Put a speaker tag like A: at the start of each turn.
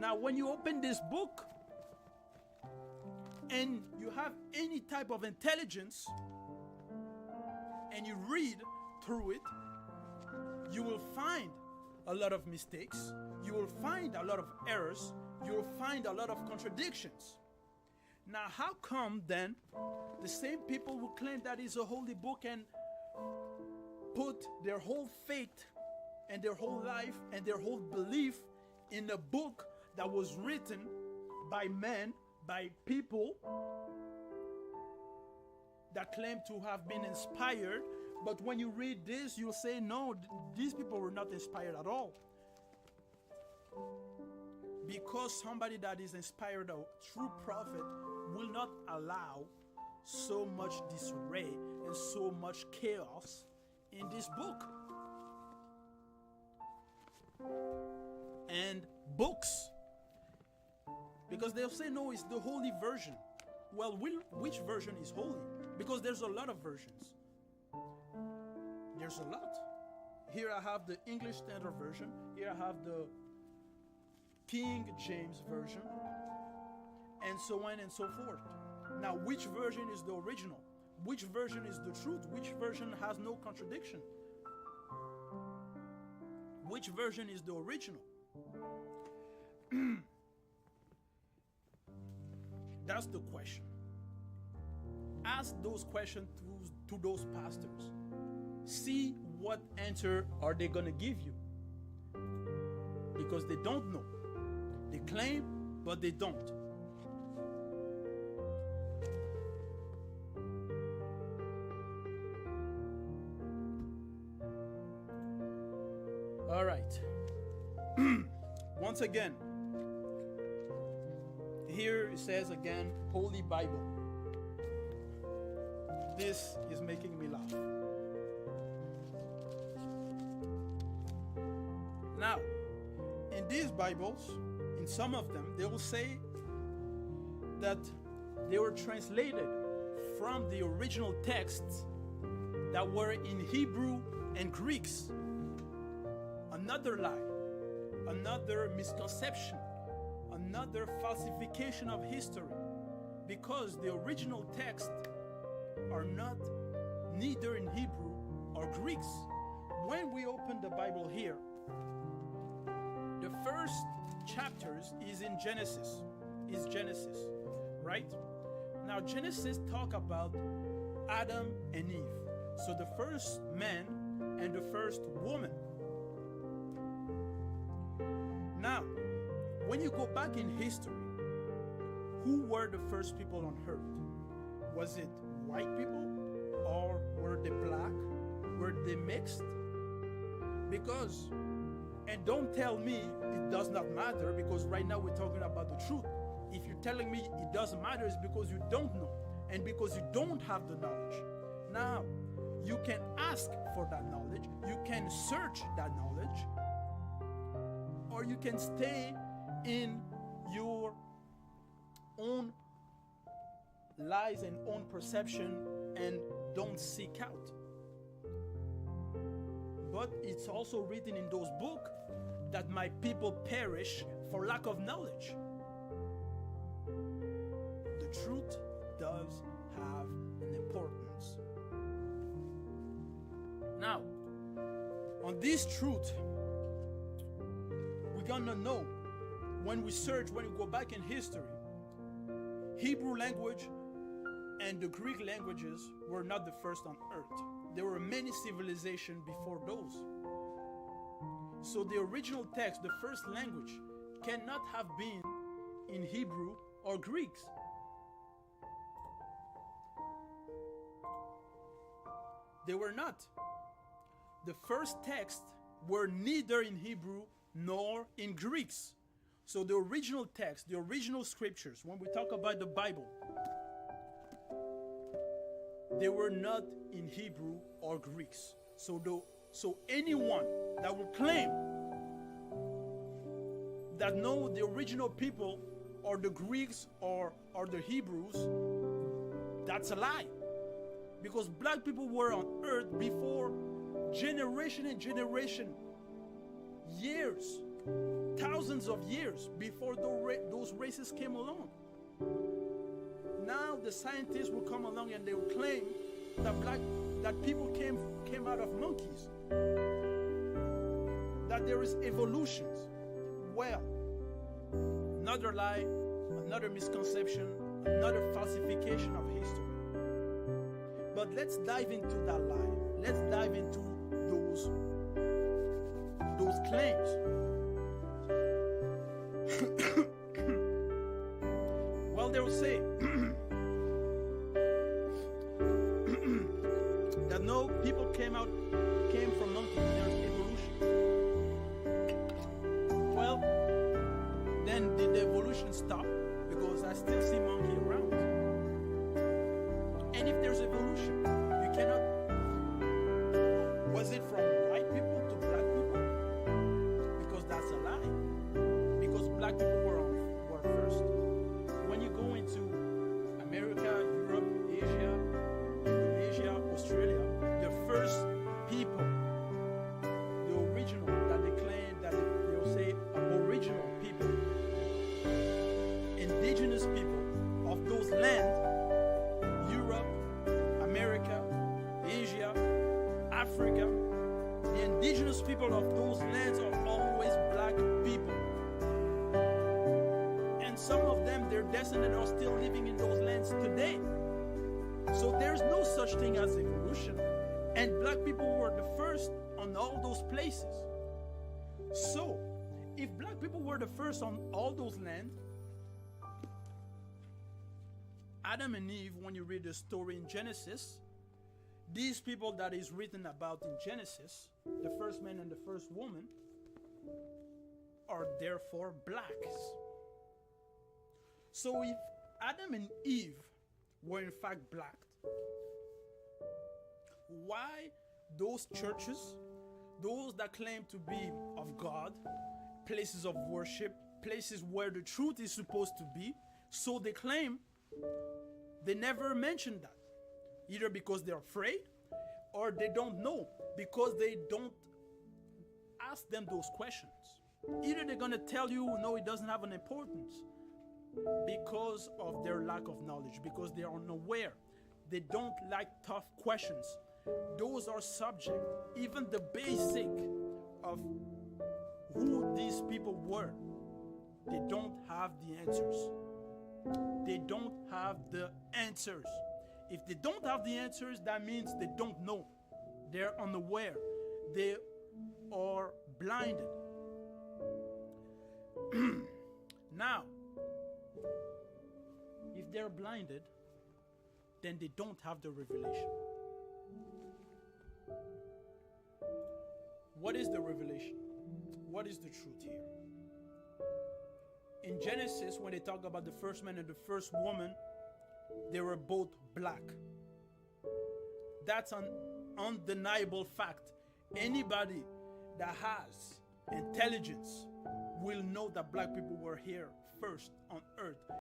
A: Now, when you open this book and you have any type of intelligence and you read through it, you will find a lot of mistakes. You will find a lot of errors. You will find a lot of contradictions. Now, how come then the same people who claim that it's a holy book and put their whole faith and their whole life and their whole belief in a book that was written by men, by people that claim to have been inspired, but when you read this, you'll say, no, these people were not inspired at all. Because somebody that is inspired, a true prophet, will not allow so much disarray and so much chaos in this book. And books, because they'll say, no, it's the holy version. Well, which version is holy? Because there's a lot of versions. There's a lot. Here I have the English Standard Version. Here I have the King James Version. And so on and so forth. Now, which version is the original? Which version is the truth? Which version has no contradiction? Which version is the original? That's the question. Ask those questions to those pastors. See what answer are they going to give you. Because they don't know. They claim, but they don't. All right. Once again, here it says again, Holy Bible. This is making me laugh. Now, in these Bibles, in some of them, they will say that they were translated from the original texts that were in Hebrew and Greeks. Another lie, another misconception, another falsification of history, because the original texts are not neither in Hebrew or Greeks. When we open the Bible here, the first chapters is in Genesis, right? Now Genesis talk about Adam and Eve. So the first man and the first woman. Now, when you go back in history, who were the first people on earth? Was it white people or were they black? Were they mixed? Because, and don't tell me it does not matter, because right now we're talking about the truth. If you're telling me it doesn't matter, it's because you don't know and because you don't have the knowledge. Now, you can ask for that knowledge, you can search that knowledge, or you can stay in your own lies and own perception and don't seek out. But it's also written in those books that my people perish for lack of knowledge. The truth does have an importance. Now, on this truth, we're gonna know when we search, when we go back in history, Hebrew language and the Greek languages were not the first on earth. There were many civilizations before those. So the original text, the first language, cannot have been in Hebrew or Greeks. They were not. The first texts were neither in Hebrew nor in Greeks. So the original text, the original scriptures, when we talk about the Bible, they were not in Hebrew or Greeks. So anyone that will claim that no, the original people or the Greeks or the Hebrews, that's a lie. Because black people were on earth before generation and generation, years thousands of years before those races came along. Now the scientists will come along and they will claim that people came out of monkeys, that there is evolutions. Well, another lie, another misconception, another falsification of history. But let's dive into that lie. Let's dive into those claims. Well, they will say that no, people came from monkeys. There's evolution. Well, then did the evolution stop? Because I still see monkey around. And if there's evolution, you cannot. Was it from white people to black people? Because that's a lie. Because black people were first. When you go into America, Europe, Asia, Indonesia, Australia, the first people, the original that they claim, that they'll say aboriginal people, indigenous people of those lands, Europe, America, Asia, Africa, the indigenous people of those lands are always black people. And some of them, their descendants are still living in those lands today. So there's no such thing as evolution. And black people were the first on all those places. So, if black people were the first on all those lands, Adam and Eve, when you read the story in Genesis, these people that is written about in Genesis, the first man and the first woman, are therefore blacks. So if Adam and Eve were in fact black, why those churches, those that claim to be of God, places of worship, places where the truth is supposed to be, so they claim, they never mention that. Either because they're afraid or they don't know, because they don't ask them those questions. Either they're going to tell you, no, it doesn't have an importance, because of their lack of knowledge, because they are unaware. They don't like tough questions. Those are subject, even the basic of who these people were. They don't have the answers. They don't have the answers. If they don't have the answers, that means they don't know. They're unaware. They are blinded. Now, if they're blinded, then they don't have the revelation. What is the revelation? What is the truth here? In Genesis, when they talk about the first man and the first woman, they were both black. That's an undeniable fact. Anybody that has intelligence will know that black people were here first on earth.